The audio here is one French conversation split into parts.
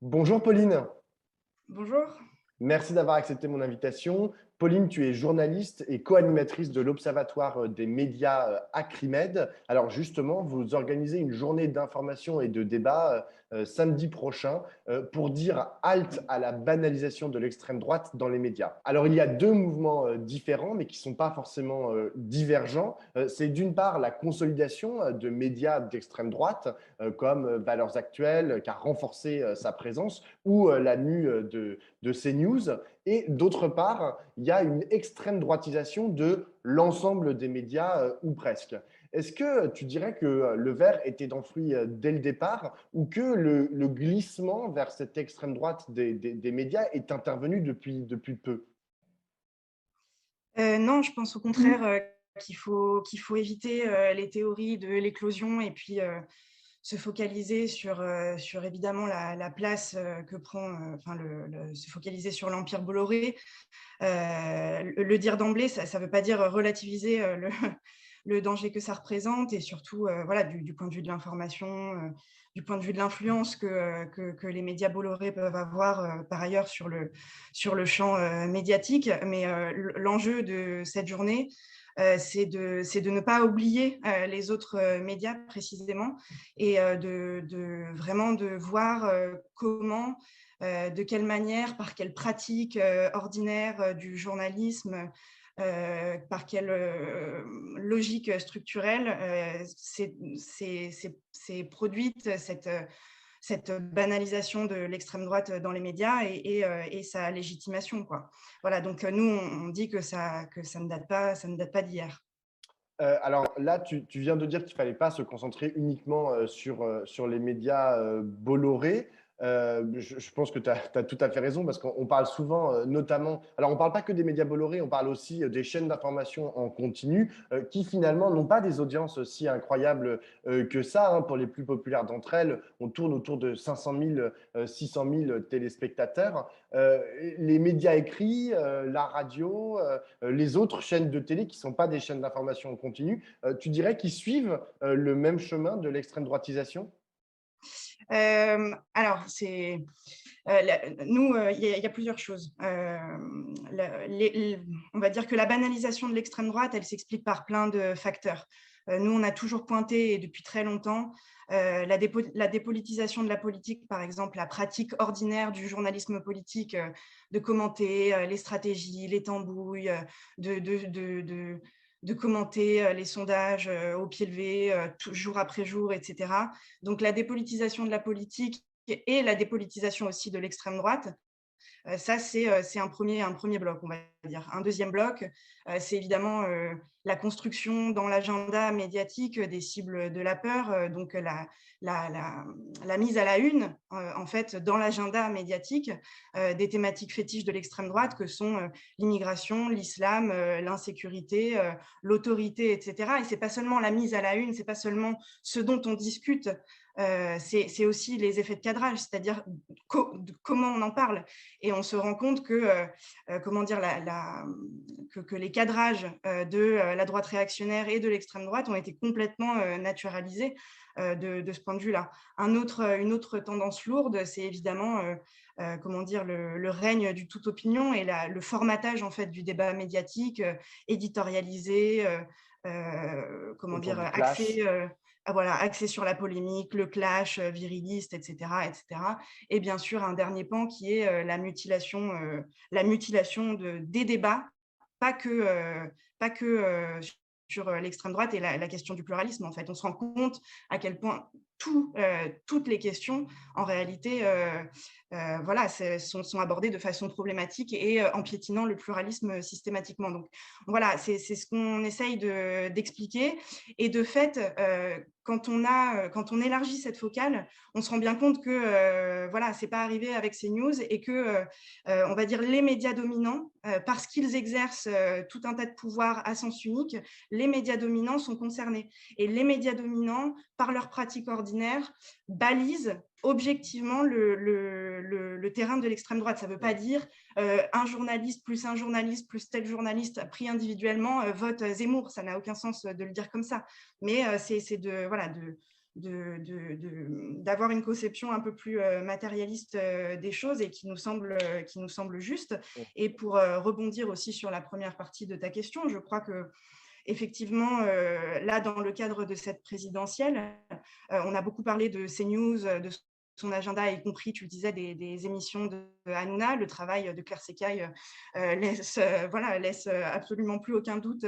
Bonjour Pauline, Bonjour. merci d'avoir accepté mon invitation. Pauline, tu es journaliste et co-animatrice de l'Observatoire des médias Acrimed. Alors justement, vous organisez une journée d'information et de débat samedi prochain pour dire halte à la banalisation de l'extrême droite dans les médias. Alors il y a deux mouvements différents, mais qui ne sont pas forcément divergents. C'est d'une part la consolidation de médias d'extrême droite, comme Valeurs Actuelles, qui a renforcé sa présence, ou la mue de CNews. Et d'autre part, il y a une extrême droitisation de l'ensemble des médias, ou presque. Est-ce que tu dirais que le verre était enfoui dès le départ ou que le glissement vers cette extrême droite des médias est intervenu depuis peu? Non, je pense au contraire, qu'il faut éviter, les théories de l'éclosion et puis, se focaliser sur évidemment la place, que prend, enfin se focaliser sur l'empire Bolloré. Le dire d'emblée, ça ne veut pas dire relativiser, le danger que ça représente et surtout, voilà, du point de vue de l'information, du point de vue de l'influence que les médias Bolloré peuvent avoir, par ailleurs sur le champ, médiatique. Mais, l'enjeu de cette journée, c'est de ne pas oublier, les autres, médias précisément et vraiment de voir, comment, de quelle manière, par quelle pratique, ordinaire, du journalisme, par quelle, logique structurelle, s'est produite cette banalisation de l'extrême droite dans les médias et sa légitimation, quoi. Voilà, donc nous, on dit que ça ne date pas d'hier. Alors là, tu viens de dire qu'il ne fallait pas se concentrer uniquement sur les médias Bolloré. Je pense que tu as tout à fait raison parce qu'on parle souvent, notamment. Alors, on ne parle pas que des médias Bolloré, on parle aussi des chaînes d'information en continu qui finalement n'ont pas des audiences si incroyables que ça, hein. Pour les plus populaires d'entre elles, on tourne autour de 500 000, 600 000 téléspectateurs. Les médias écrits, la radio, les autres chaînes de télé qui ne sont pas des chaînes d'information en continu, tu dirais qu'ils suivent le même chemin de l'extrême droitisation? Alors, nous, il y a plusieurs choses. On va dire que la banalisation de l'extrême droite, elle s'explique par plein de facteurs. Nous, on a toujours pointé, et depuis très longtemps, la dépolitisation de la politique, par exemple, la pratique ordinaire du journalisme politique, de commenter les stratégies, les tambouilles, de, de, de, de, de commenter les sondages au pied levé, jour après jour, etc. Donc, la dépolitisation de la politique et la dépolitisation aussi de l'extrême droite, ça, c'est un premier bloc, on va dire. Un deuxième bloc, c'est évidemment la construction dans l'agenda médiatique des cibles de la peur, donc la, la, la mise à la une, en fait, dans l'agenda médiatique, des thématiques fétiches de l'extrême droite que sont l'immigration, l'islam, l'insécurité, l'autorité, etc. Et c'est pas seulement la mise à la une, c'est pas seulement ce dont on discute, c'est aussi les effets de cadrage, c'est-à-dire comment on en parle. Et on se rend compte que, comment dire, que les cadrages de la droite réactionnaire et de l'extrême droite ont été complètement naturalisés de ce point de vue-là. Une autre tendance lourde, c'est évidemment comment dire, le règne du toute opinion et le formatage en fait du débat médiatique, éditorialisé, comment Autour dire, du axé, clash. voilà, axé sur la polémique, le clash viriliste, etc., etc. Et bien sûr, un dernier pan qui est la mutilation des débats, pas que, sur l'extrême droite et la question du pluralisme. En fait, on se rend compte à quel point toutes les questions, en réalité, voilà, sont abordées de façon problématique et empiétinant le pluralisme systématiquement. Donc voilà, c'est ce qu'on essaye d'expliquer. Et de fait, quand on élargit cette focale, on se rend bien compte que voilà, c'est pas arrivé avec ces news et que on va dire les médias dominants, parce qu'ils exercent tout un tas de pouvoirs à sens unique, les médias dominants sont concernés. Et les médias dominants, par leur pratique ordinaire, balisent objectivement le terrain de l'extrême droite. Ça ne veut pas dire un journaliste plus tel journaliste pris individuellement vote Zemmour. Ça n'a aucun sens de le dire comme ça. Mais c'est d'avoir une conception un peu plus matérialiste des choses et qui nous semble juste. Et pour rebondir aussi sur la première partie de ta question, je crois que effectivement, là, dans le cadre de cette présidentielle, on a beaucoup parlé de CNews, de son agenda, y compris, tu le disais, des émissions de Hanouna. Le travail de Claire Secaille laisse absolument plus aucun doute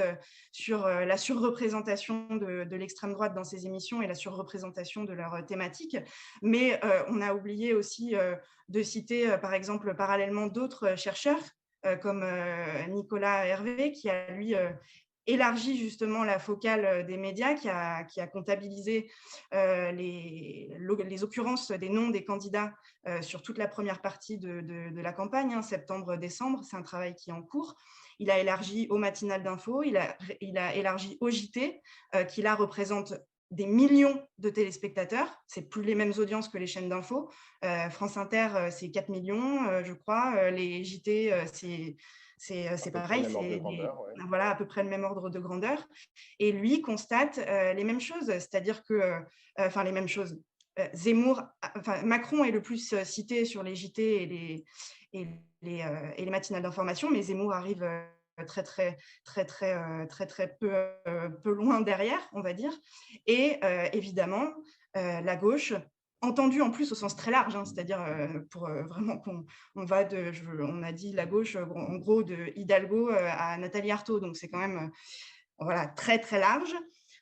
sur la surreprésentation de l'extrême droite dans ces émissions et la surreprésentation de leurs thématiques. Mais on a oublié aussi de citer, par exemple, parallèlement d'autres chercheurs, comme Nicolas Hervé, qui a, lui, élargi justement la focale des médias, qui a comptabilisé les occurrences des noms des candidats sur toute la première partie de la campagne, septembre-décembre. C'est un travail qui est en cours. Il a élargi au matinal d'info, il a élargi au JT, qui là représente des millions de téléspectateurs. C'est plus les mêmes audiences que les chaînes d'info. France Inter, c'est 4 millions, je crois. Les JT, c'est pareil, c'est voilà, à peu près le même ordre de grandeur. Et lui constate les mêmes choses, c'est-à-dire que, les mêmes choses. Macron est le plus cité sur les JT et les matinales d'information, mais Zemmour arrive très peu loin derrière, on va dire. Et évidemment, la gauche, entendue en plus au sens très large, c'est-à-dire pour vraiment on a dit la gauche, en gros, de Hidalgo à Nathalie Arthaud, donc c'est quand même voilà, très très large,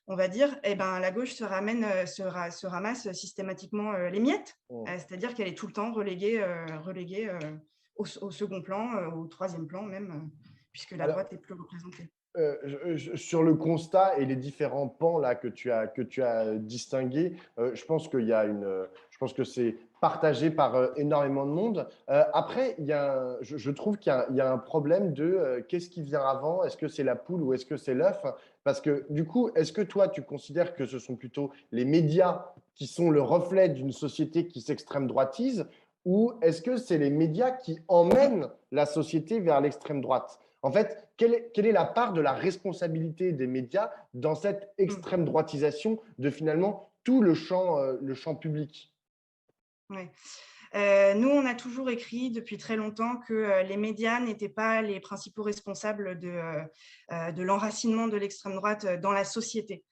on va dire. Et ben, la gauche se ramasse systématiquement les miettes, c'est-à-dire qu'elle est tout le temps reléguée au second plan, au troisième plan même, puisque la droite est plus représentée. Sur le constat et les différents pans là que tu as distingués, je pense je pense que c'est partagé par énormément de monde. Après, je trouve qu'il y a un problème de qu'est-ce qui vient avant? Est-ce que c'est la poule ou est-ce que c'est l'œuf? Parce que du coup, est-ce que toi, tu considères que ce sont plutôt les médias qui sont le reflet d'une société qui s'extrême droitise, ou est-ce que c'est les médias qui emmènent la société vers l'extrême droite? En fait, quelle est la part de la responsabilité des médias dans cette extrême droitisation de finalement tout le champ public? Ouais. Nous, on a toujours écrit depuis très longtemps que les médias n'étaient pas les principaux responsables de l'enracinement de l'extrême droite dans la société.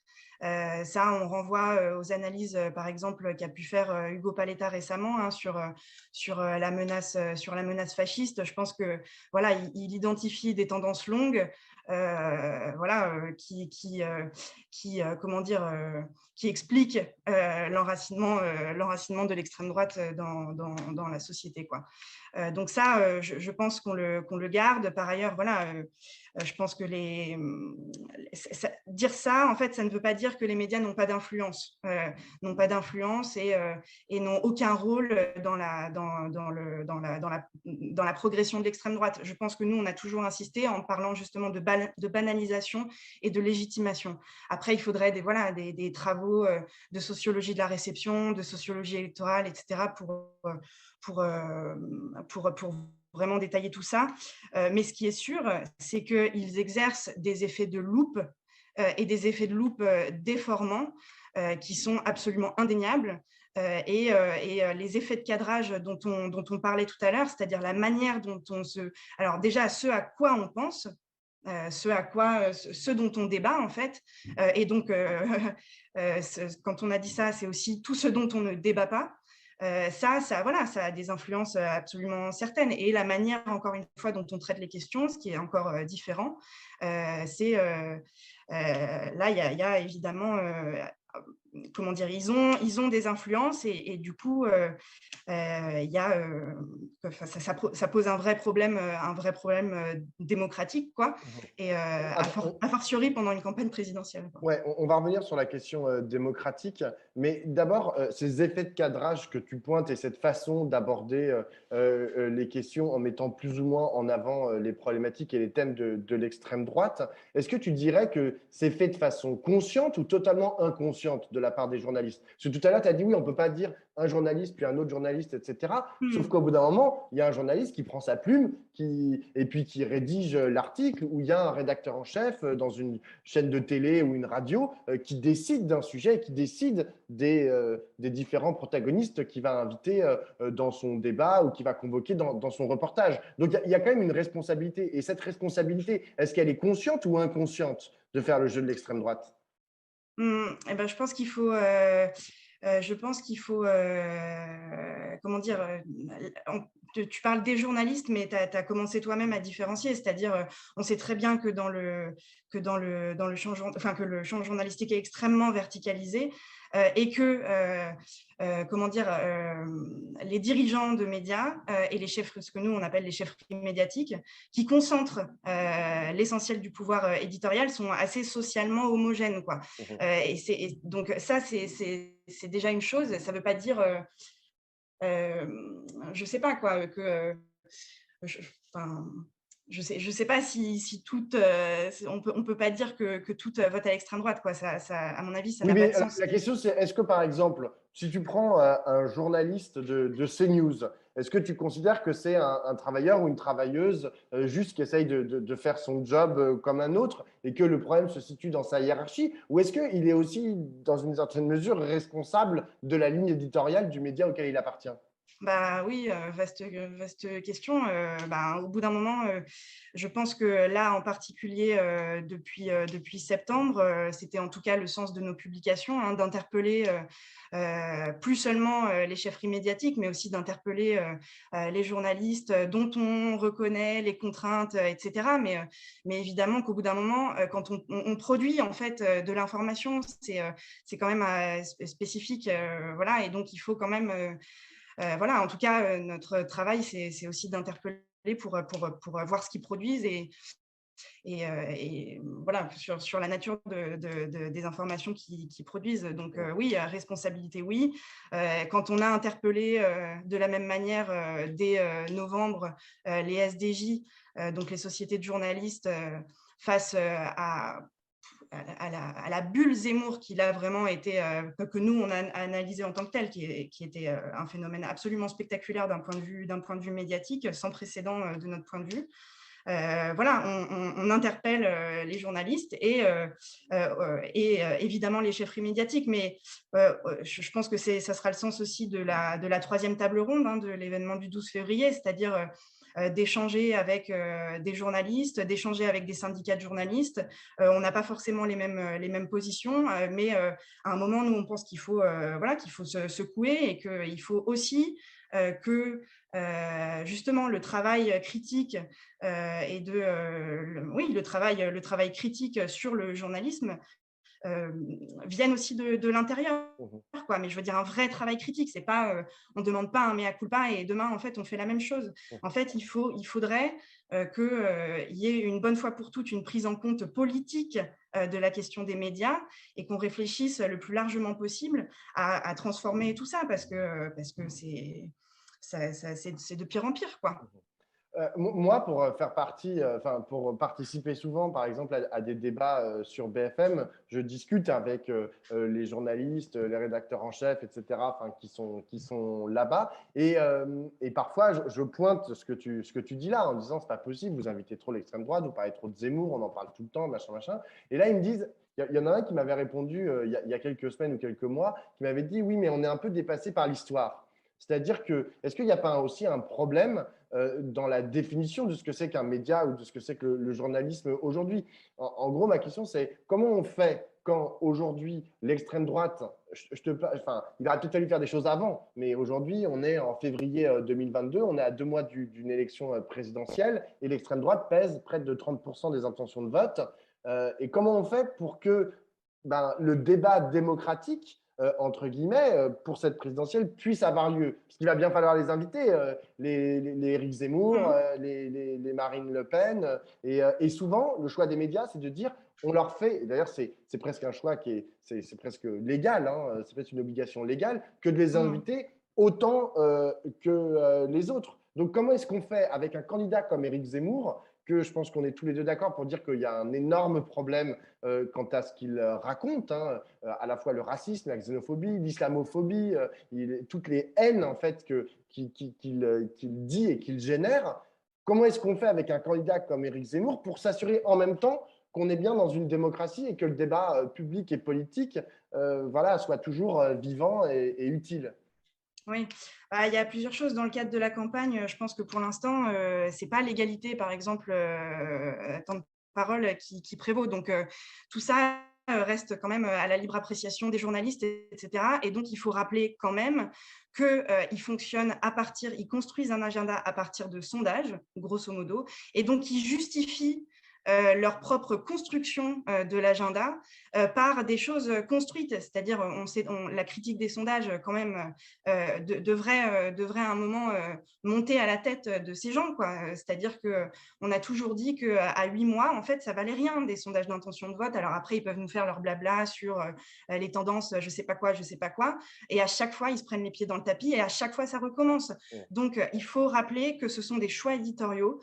Ça, on renvoie aux analyses, par exemple, qu'a pu faire Hugo Paletta récemment sur la menace fasciste. Je pense que voilà, il identifie des tendances longues, qui expliquent l'enracinement de l'extrême droite dans la société, quoi. Donc ça, je pense qu'on le garde. Par ailleurs, voilà, je pense que dire ça, en fait, ça ne veut pas dire que les médias n'ont pas d'influence, et n'ont aucun rôle dans la progression de l'extrême droite. Je pense que nous, on a toujours insisté en parlant justement de banalisation et de légitimation. Après, il faudrait des travaux de sociologie de la réception, de sociologie électorale, etc., pour vraiment détailler tout ça. Mais ce qui est sûr, c'est qu'ils exercent des effets de loupe et des effets de loupe déformants qui sont absolument indéniables. Et les effets de cadrage dont on parlait tout à l'heure, c'est-à-dire la manière dont alors déjà, ce à quoi on pense, ce dont on débat en fait, et donc quand on a dit ça, c'est aussi tout ce dont on ne débat pas. Ça a des influences absolument certaines. Et la manière, encore une fois, dont on traite les questions, ce qui est encore différent, c'est là, il y a évidemment, comment dire, ils ont des influences et du coup, il y a, ça pose un vrai problème démocratique, quoi, et a fortiori pendant une campagne présidentielle, quoi. Ouais, on va revenir sur la question démocratique, mais d'abord, ces effets de cadrage que tu pointes et cette façon d'aborder les questions en mettant plus ou moins en avant les problématiques et les thèmes de l'extrême droite, est-ce que tu dirais que c'est fait de façon consciente ou totalement inconsciente de de la part des journalistes? Parce que tout à l'heure, tu as dit oui, on ne peut pas dire un journaliste puis un autre journaliste, etc. Sauf qu'au bout d'un moment, il y a un journaliste qui prend sa plume et puis qui rédige l'article, ou il y a un rédacteur en chef dans une chaîne de télé ou une radio qui décide d'un sujet, qui décide des différents protagonistes qu'il va inviter dans son débat ou qu'il va convoquer dans son reportage. Donc, il y a quand même une responsabilité. Et cette responsabilité, est-ce qu'elle est consciente ou inconsciente de faire le jeu de l'extrême droite? Eh ben, je pense qu'il faut, comment dire, tu parles des journalistes, mais tu as commencé toi-même à différencier. C'est-à-dire, on sait très bien que dans le champ, enfin, que le champ journalistique est extrêmement verticalisé, et que, comment dire, les dirigeants de médias et les chefs, ce que nous on appelle les chefferies médiatiques, qui concentrent l'essentiel du pouvoir éditorial, sont assez socialement homogènes, quoi. Donc ça, c'est déjà une chose. Ça ne veut pas dire, je ne sais pas quoi, que je, enfin, je sais pas si toute, on peut pas dire que toute vote à l'extrême droite, quoi. À mon avis, ça Oui, n'a pas mais de sens. la question, c'est est-ce que, par exemple, si tu prends un journaliste de CNews, est-ce que tu considères que c'est un travailleur ou une travailleuse juste qui essaye de faire son job comme un autre et que le problème se situe dans sa hiérarchie? Ou est-ce qu'il est aussi, dans une certaine mesure, responsable de la ligne éditoriale du média auquel il appartient? Bah oui, vaste question. Au bout d'un moment, je pense que là, en particulier, depuis septembre, c'était en tout cas le sens de nos publications, hein, d'interpeller plus seulement les chefferies médiatiques, mais aussi d'interpeller les journalistes dont on reconnaît les contraintes, etc. Mais évidemment qu'au bout d'un moment, quand on produit en fait de l'information, c'est quand même spécifique, voilà, et donc il faut quand même voilà, en tout cas, notre travail, c'est aussi d'interpeller pour voir ce qu'ils produisent et voilà, sur la nature des informations qu'ils produisent. Donc oui, responsabilité, oui. Quand on a interpellé de la même manière dès novembre les SDJ, donc les sociétés de journalistes, face à la bulle Zemmour qui a vraiment été, que nous, on a analysé en tant que tel, qui était un phénomène absolument spectaculaire d'un point de vue médiatique, sans précédent de notre point de vue. Voilà, on interpelle les journalistes et évidemment les chefferies médiatiques, mais je pense que ça sera le sens aussi de la troisième table ronde, hein, de l'événement du 12 février, c'est-à-dire d'échanger avec des journalistes, d'échanger avec des syndicats de journalistes. On n'a pas forcément les mêmes positions, mais à un moment, nous, on pense qu'il faut, voilà, qu'il faut se secouer et qu'il faut aussi que justement le travail critique oui, le travail critique sur le journalisme viennent aussi de l'intérieur, Mhm. quoi. Mais je veux dire un vrai travail critique, c'est pas, on demande pas un mea culpa et demain en fait on fait la même chose. En fait, il faudrait qu'il y ait une bonne fois pour toutes une prise en compte politique de la question des médias et qu'on réfléchisse le plus largement possible à transformer tout ça parce que c'est de pire en pire, quoi. Moi, pour faire partie, enfin, pour participer souvent, par exemple, à des débats sur BFM, je discute avec les journalistes, les rédacteurs en chef, etc., enfin, qui sont là-bas. Et parfois, je pointe ce que tu dis là en disant c'est pas possible, vous invitez trop l'extrême droite, vous parlez trop de Zemmour, on en parle tout le temps, machin, machin. Et là, ils me disent, il y en a un qui m'avait répondu il y a quelques semaines ou quelques mois, qui m'avait dit oui, mais on est un peu dépassé par l'histoire. C'est-à-dire que, est-ce qu'il n'y a pas aussi un problème dans la définition de ce que c'est qu'un média ou de ce que c'est que le journalisme aujourd'hui? En gros, ma question, c'est comment on fait quand aujourd'hui l'extrême droite, enfin, il aurait peut-être fallu faire des choses avant, mais aujourd'hui, on est en février 2022, on est à 2 mois d'une élection présidentielle et l'extrême droite pèse près de 30% des intentions de vote. Et comment on fait pour que le débat démocratique entre guillemets, pour cette présidentielle puisse avoir lieu. Parce qu'il va bien falloir les inviter, les Éric Zemmour, Mmh. les Marine Le Pen. Et souvent, le choix des médias, c'est de dire, on leur fait, d'ailleurs c'est presque un choix qui c'est presque légal, hein, c'est presque une obligation légale, que de les Mmh. inviter autant que les autres. Donc comment est-ce qu'on fait avec un candidat comme Éric Zemmour que je pense qu'on est tous les deux d'accord pour dire qu'il y a un énorme problème quant à ce qu'il raconte, hein, à la fois le racisme, la xénophobie, l'islamophobie, toutes les haines en fait qu'il dit et qu'il génère. Comment est-ce qu'on fait avec un candidat comme Éric Zemmour pour s'assurer en même temps qu'on est bien dans une démocratie et que le débat public et politique voilà, soit toujours vivant et utile? Oui, il y a plusieurs choses dans le cadre de la campagne. Je pense que pour l'instant, c'est pas l'égalité, par exemple, temps de parole qui prévaut. Donc, tout ça reste quand même à la libre appréciation des journalistes, etc. Et donc, il faut rappeler quand même qu'ils fonctionnent ils construisent un agenda à partir de sondages, grosso modo, et donc ils justifient leur propre construction de l'agenda par des choses construites, c'est-à-dire la critique des sondages quand même devrait à un moment monter à la tête de ces gens, quoi. C'est-à-dire qu'on a toujours dit qu'à 8 mois, en fait, ça valait rien des sondages d'intention de vote. Alors après, ils peuvent nous faire leur blabla sur les tendances, je sais pas quoi, et à chaque fois, ils se prennent les pieds dans le tapis et à chaque fois, ça recommence. Donc, il faut rappeler que ce sont des choix éditoriaux,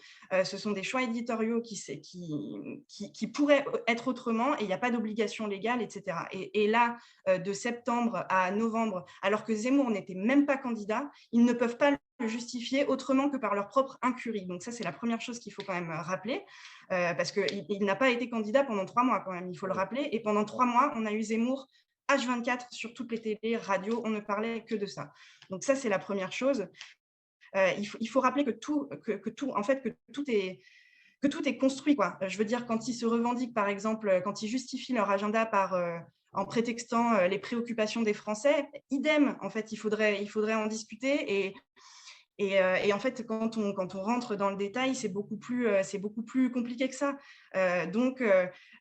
qui pourraient être autrement et il n'y a pas d'obligation légale, etc. Et là, de septembre à novembre, alors que Zemmour n'était même pas candidat, ils ne peuvent pas le justifier autrement que par leur propre incurie. Donc ça, c'est la première chose qu'il faut quand même rappeler, parce qu'il n'a pas été candidat pendant 3 mois quand même, il faut le rappeler. Et pendant 3 mois, on a eu Zemmour H24 sur toutes les télés, radios, on ne parlait que de ça. Donc ça, c'est la première chose. Il faut rappeler que tout est construit, quoi. Je veux dire, quand ils se revendiquent, par exemple, quand ils justifient leur agenda en prétextant les préoccupations des Français, idem, en fait, il faudrait en discuter. Et en fait, quand on rentre dans le détail, c'est beaucoup plus compliqué que ça. Donc,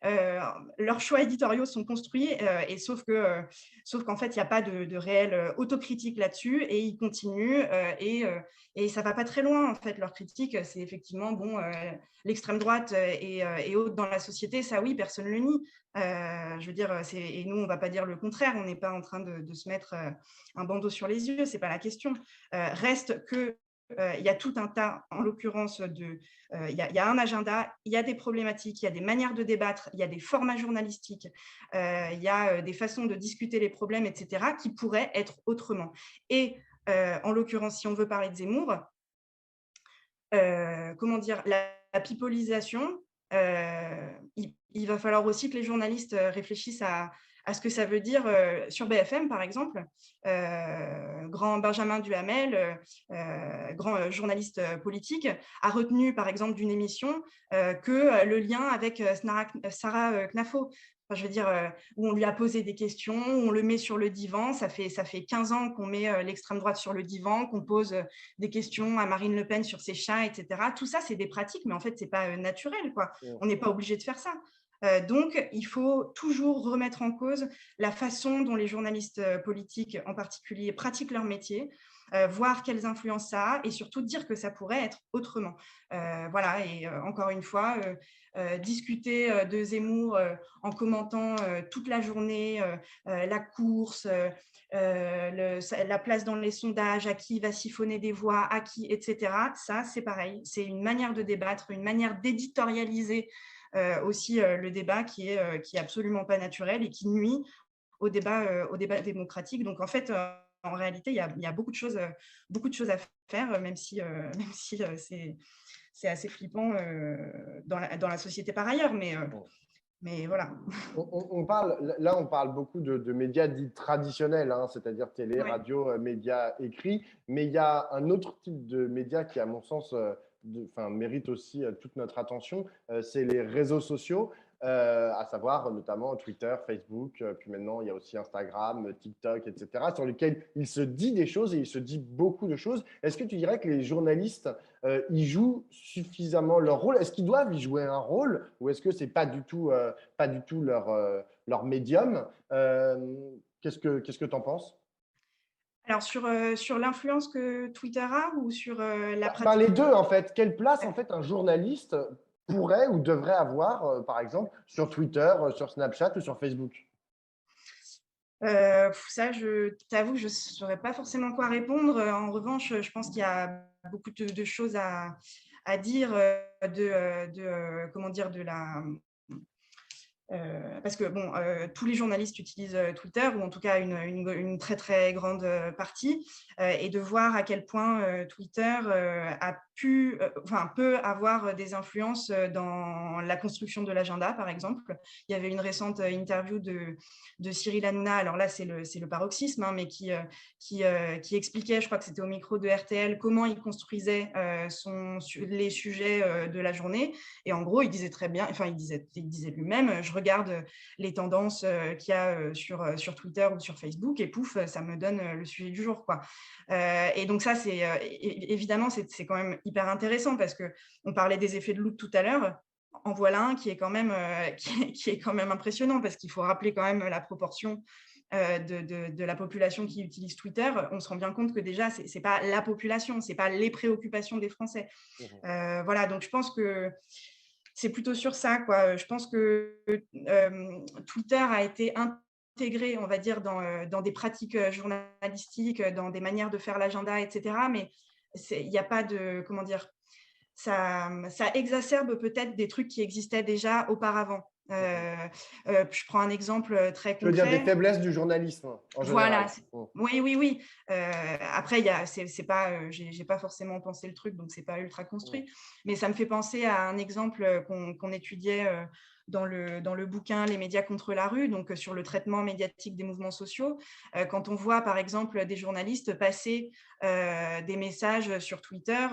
leurs choix éditoriaux sont construits, et sauf qu'en fait, il n'y a pas de réelle autocritique là-dessus, et ils continuent, et ça ne va pas très loin, en fait, leur critique. C'est effectivement, bon, l'extrême droite est haute dans la société, ça oui, personne ne le nie. Je veux dire, et nous, on ne va pas dire le contraire, on n'est pas en train de se mettre un bandeau sur les yeux, ce n'est pas la question. Reste que il y a tout un tas, en l'occurrence, il y a un agenda, il y a des problématiques, il y a des manières de débattre, il y a des formats journalistiques, il y a des façons de discuter les problèmes, etc., qui pourraient être autrement. Et en l'occurrence, si on veut parler de Zemmour, comment dire, la pipolisation, il va falloir aussi que les journalistes réfléchissent à ce que ça veut dire sur BFM, par exemple. Grand Benjamin Duhamel, grand journaliste politique, a retenu, par exemple, d'une émission que le lien avec Sarah Knafo. Enfin, je veux dire, où on lui a posé des questions, où on le met sur le divan. Ça fait 15 ans qu'on met l'extrême droite sur le divan, qu'on pose des questions à Marine Le Pen sur ses chats, etc. Tout ça, c'est des pratiques, mais en fait, ce n'est pas naturel, quoi. On n'est pas obligé de faire ça. Donc, il faut toujours remettre en cause la façon dont les journalistes politiques, en particulier, pratiquent leur métier, voir quelles influences ça a et surtout dire que ça pourrait être autrement. Voilà, et encore une fois, discuter de Zemmour en commentant toute la journée la course, la place dans les sondages, à qui il va siphonner des voix, à qui, etc. Ça, c'est pareil. C'est une manière de débattre, une manière d'éditorialiser aussi le débat qui est absolument pas naturel et qui nuit au débat démocratique. Donc, en fait, en réalité, il y a beaucoup de choses à faire, même si c'est assez flippant dans la société par ailleurs. Mais voilà. On parle beaucoup de médias dits traditionnels, hein, c'est-à-dire télé, Ouais. radio, médias écrits, mais il y a un autre type de médias qui, à mon sens, mérite aussi toute notre attention, c'est les réseaux sociaux, à savoir notamment Twitter, Facebook, puis maintenant il y a aussi Instagram, TikTok, etc., sur lesquels il se dit des choses et il se dit beaucoup de choses. Est-ce que tu dirais que les journalistes y jouent suffisamment leur rôle? Est-ce qu'ils doivent y jouer un rôle ou est-ce que ce n'est pas du tout leur médium? Qu'est-ce que tu en penses? Alors, sur l'influence que Twitter a ou sur la pratique? Les deux, en fait. Quelle place, en fait, un journaliste pourrait ou devrait avoir, par exemple, sur Twitter, sur Snapchat ou sur Facebook? Ça, je t'avoue, je ne saurais pas forcément quoi répondre. En revanche, je pense qu'il y a beaucoup de choses à à dire comment dire, de la… parce que bon, tous les journalistes utilisent Twitter, ou en tout cas une très très grande partie, et de voir à quel point Twitter peut avoir des influences dans la construction de l'agenda, par exemple. Il y avait une récente interview de Cyril Hanouna, alors là c'est le paroxysme, hein, mais qui expliquait, je crois que c'était au micro de RTL, comment il construisait les sujets de la journée. Et en gros, il disait très bien, enfin, il disait lui-même, je regarde les tendances qu'il y a sur Twitter ou sur Facebook, et pouf, ça me donne le sujet du jour, quoi. Et donc ça, évidemment, c'est quand même hyper intéressant, parce qu'on parlait des effets de loupe tout à l'heure. En voilà un qui est quand même, qui est quand même impressionnant, parce qu'il faut rappeler quand même la proportion de la population qui utilise Twitter. On se rend bien compte que déjà, ce n'est pas la population, ce n'est pas les préoccupations des Français. Voilà, donc je pense que c'est plutôt sur ça, quoi. Je pense que Twitter a été intégré, on va dire, dans des pratiques journalistiques, dans des manières de faire l'agenda, etc. Mais il n'y a pas de, comment dire, ça exacerbe peut-être des trucs qui existaient déjà auparavant. Je prends un exemple très Tu veux dire des concret. faiblesses du journalisme en Voilà, général. oui, oui, oui. Après, c'est pas, j'ai pas forcément pensé le truc, donc c'est pas ultra construit. Mais ça me fait penser à un exemple qu'on étudiait dans le bouquin Les médias contre la rue, donc sur le traitement médiatique des mouvements sociaux. Quand on voit, par exemple, des journalistes passer des messages sur Twitter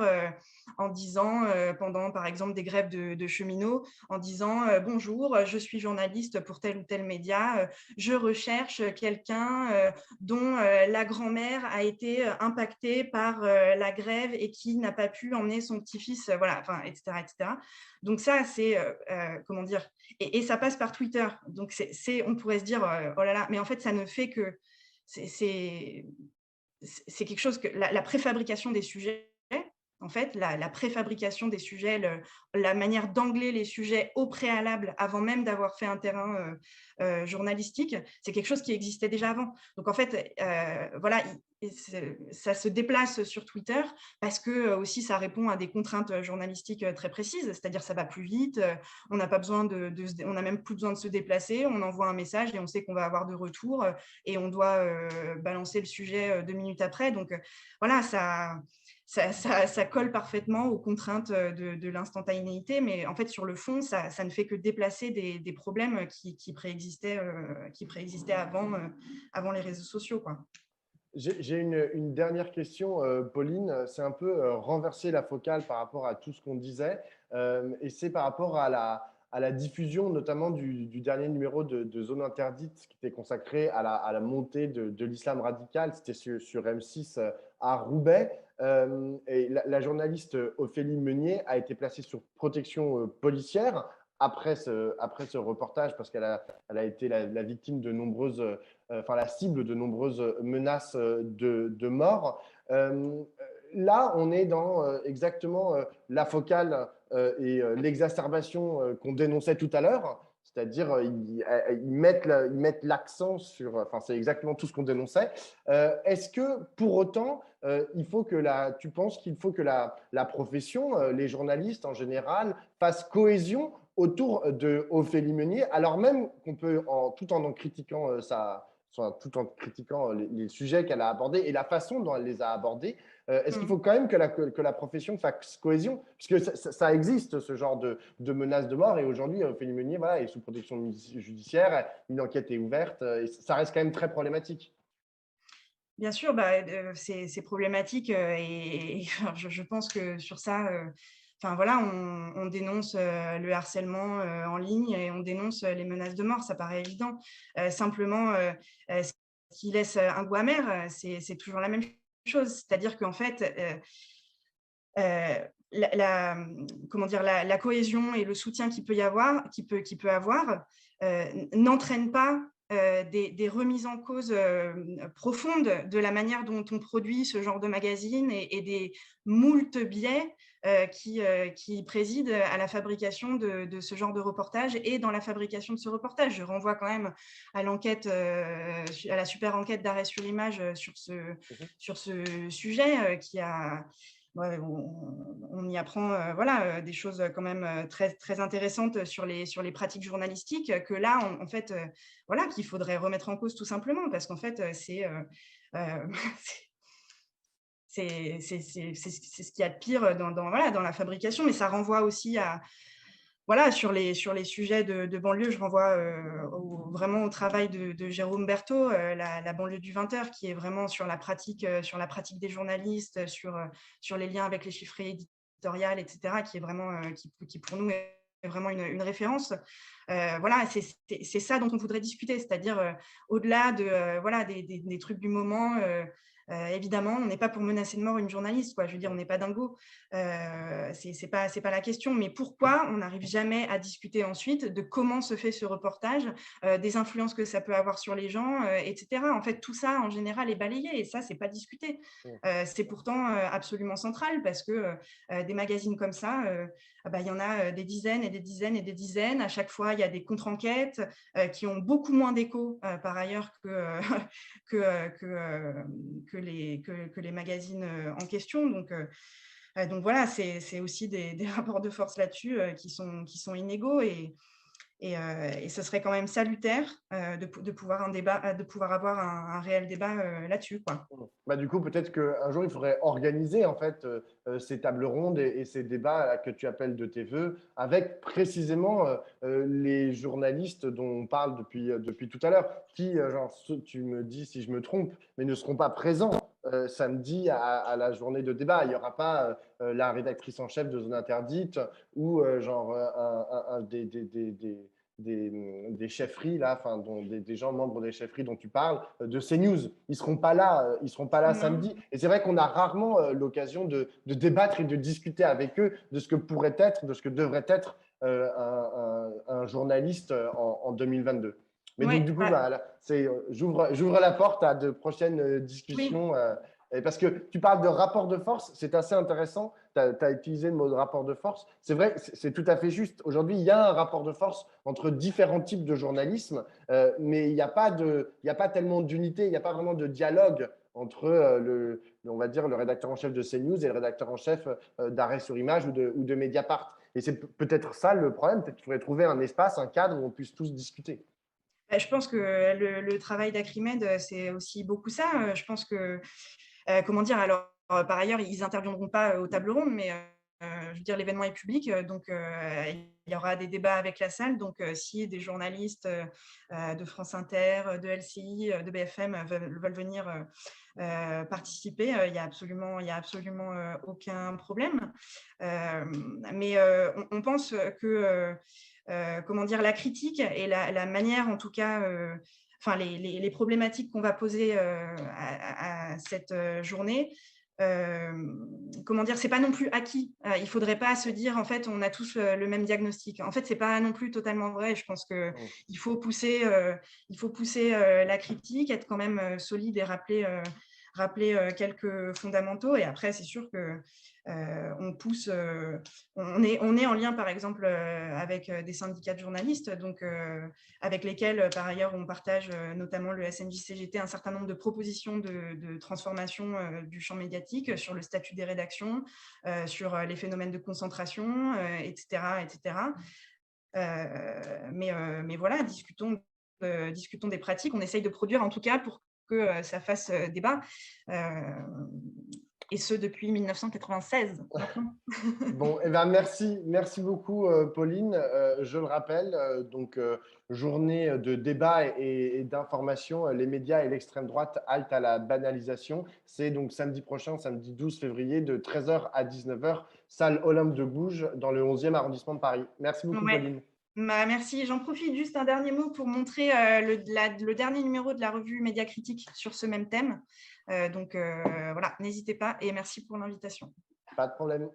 en disant, pendant, par exemple, des grèves de cheminots, en disant bonjour, je suis journaliste pour tel ou tel média, je recherche quelqu'un dont la grand-mère a été impactée par la grève et qui n'a pas pu emmener son petit-fils, voilà, enfin, etc., etc. Donc ça, c'est, comment dire, et ça passe par Twitter. Donc on pourrait se dire, oh là là, mais en fait, ça ne fait que, c'est quelque chose que la préfabrication des sujets, en fait, la préfabrication des sujets, la manière d'angler les sujets au préalable, avant même d'avoir fait un terrain journalistique, c'est quelque chose qui existait déjà avant. Donc, en fait, voilà, ça se déplace sur Twitter parce que aussi ça répond à des contraintes journalistiques très précises, c'est-à-dire ça va plus vite, on n'a pas besoin on n'a même plus besoin de se déplacer, on envoie un message et on sait qu'on va avoir de retour et on doit balancer le sujet 2 minutes après. Donc, voilà, ça colle parfaitement aux contraintes de l'instantanéité, mais en fait, sur le fond, ça ne fait que déplacer des problèmes qui préexistaient avant les réseaux sociaux, quoi. J'ai une dernière question, Pauline. C'est un peu renverser la focale par rapport à tout ce qu'on disait. Et c'est par rapport à la diffusion, notamment du dernier numéro de Zone Interdite, qui était consacré à la montée de l'islam radical. C'était sur M6 à Roubaix. Et la journaliste Ophélie Meunier a été placée sur protection policière après ce reportage, parce elle a été la victime de nombreuses, enfin la cible de nombreuses menaces de mort. Là, on est dans exactement la focale et l'exacerbation qu'on dénonçait tout à l'heure. C'est-à-dire, ils mettent l'accent sur. Enfin, c'est exactement tout ce qu'on dénonçait. Est-ce que, pour autant, tu penses qu'il faut que la profession, les journalistes en général, fassent cohésion autour de Ophélie Meunier, alors même qu'on peut, tout en critiquant tout en critiquant les sujets qu'elle a abordés et la façon dont elle les a abordés, est-ce qu'il faut quand même que la profession fasse cohésion? Puisque ça existe, ce genre de menaces de mort, et aujourd'hui, Ophélie Meunier voilà, est sous protection judiciaire, une enquête est ouverte, et ça reste quand même très problématique. Bien sûr, c'est problématique et je pense que sur ça, enfin voilà, on dénonce le harcèlement en ligne et on dénonce les menaces de mort, ça paraît évident. Simplement, ce qui laisse un goût amer, c'est toujours la même chose. C'est-à-dire qu'en fait, comment dire, la cohésion et le soutien qu'il peut y avoir, qu'il peut avoir, n'entraîne pas des remises en cause profondes de la manière dont on produit ce genre de magazine et des moultes biais qui président à la fabrication de ce genre de reportage et dans la fabrication de ce reportage. Je renvoie quand même à l'enquête, à la super enquête d'Arrêt sur image sur ce sujet qui a ouais, on y apprend voilà, des choses quand même très, très intéressantes sur les pratiques journalistiques que là, en fait, voilà, qu'il faudrait remettre en cause tout simplement parce qu'en fait, euh, c'est ce qu'il y a de pire voilà, dans la fabrication, mais ça renvoie aussi à, voilà, sur les sujets de banlieue, je renvoie vraiment au travail de Jérôme Berthaud, la banlieue du 20h, qui est vraiment sur la pratique des journalistes, sur les liens avec les chiffres éditoriales, etc., qui est vraiment, qui pour nous est vraiment une référence. Voilà, c'est ça dont on voudrait discuter, c'est-à-dire au-delà voilà, des trucs du moment. Évidemment, on n'est pas pour menacer de mort une journaliste, quoi. Je veux dire, on n'est pas dingo. C'est pas la question. Mais pourquoi on n'arrive jamais à discuter ensuite de comment se fait ce reportage, des influences que ça peut avoir sur les gens, etc. En fait, tout ça, en général, est balayé et ça, c'est pas discuté. C'est pourtant absolument central parce que des magazines comme ça, ah bah, il y en a des dizaines et des dizaines et des dizaines. À chaque fois, il y a des contre-enquêtes qui ont beaucoup moins d'écho, par ailleurs, que, que les magazines en question. Donc voilà, c'est aussi des rapports de force là-dessus qui sont inégaux et ce serait quand même salutaire de pouvoir avoir un réel débat là-dessus, quoi. Bah, du coup, peut-être qu'un jour, il faudrait organiser en fait ces tables rondes et ces débats là, que tu appelles de tes voeux avec précisément les journalistes dont on parle depuis tout à l'heure, qui, genre, tu me dis si je me trompe, mais ne seront pas présents samedi à la journée de débat. Il n'y aura pas la rédactrice en chef de Zone Interdite ou genre des chefferies là, enfin des gens membres des chefferies dont tu parles, de CNews. Ils seront pas là Non. samedi. Et c'est vrai qu'on a rarement l'occasion de débattre et de discuter avec eux de ce que pourrait être, de ce que devrait être un journaliste en 2022. Mais donc Ouais, du coup, voilà, j'ouvre la porte à de prochaines oui. discussions. Et parce que tu parles de rapport de force, c'est assez intéressant. Tu as utilisé le mot de rapport de force. C'est vrai, c'est tout à fait juste. Aujourd'hui, il y a un rapport de force entre différents types de journalisme, mais il n'y a pas tellement d'unité, il n'y a pas vraiment de dialogue entre on va dire, le rédacteur en chef de CNews et le rédacteur en chef d'Arrêt sur Image ou de Mediapart. Et c'est peut-être ça le problème. Peut-être qu'il faudrait trouver un espace, un cadre où on puisse tous discuter. Je pense que le travail d'Acrimed, c'est aussi beaucoup ça. Je pense que, comment dire, alors, par ailleurs, ils n'interviendront pas aux tables rondes, mais je veux dire, l'événement est public, donc il y aura des débats avec la salle. Donc, si des journalistes de France Inter, de LCI, de BFM veulent venir participer, il y a absolument aucun problème. Mais on pense que comment dire, la critique et la manière, en tout cas, enfin les problématiques qu'on va poser à cette journée, comment dire, c'est pas non plus acquis. Il faudrait pas se dire en fait on a tous le même diagnostic. En fait, c'est pas non plus totalement vrai. Je pense que il faut pousser la critique, être quand même solide et rappeler quelques fondamentaux. Et après, c'est sûr que on pousse, on est en lien par exemple avec des syndicats de journalistes, donc avec lesquels par ailleurs on partage notamment le SNJ-CGT un certain nombre de propositions de transformation du champ médiatique sur le statut des rédactions, sur les phénomènes de concentration, etc. etc. Mais voilà, discutons des pratiques. On essaye de produire en tout cas pour que ça fasse débat. Et ce depuis 1996 maintenant. Bon, eh ben merci beaucoup, Pauline. Je le rappelle, journée de débat et d'information, les médias et l'extrême droite halte à la banalisation. C'est donc samedi prochain, samedi 12 février, de 13h à 19h, salle Olympe de Gouges, dans le 11e arrondissement de Paris. Merci beaucoup, Ouais. Pauline. Bah, merci. J'en profite juste un dernier mot pour montrer le dernier numéro de la revue Média Critique sur ce même thème. Donc voilà, n'hésitez pas et merci pour l'invitation. Pas de problème.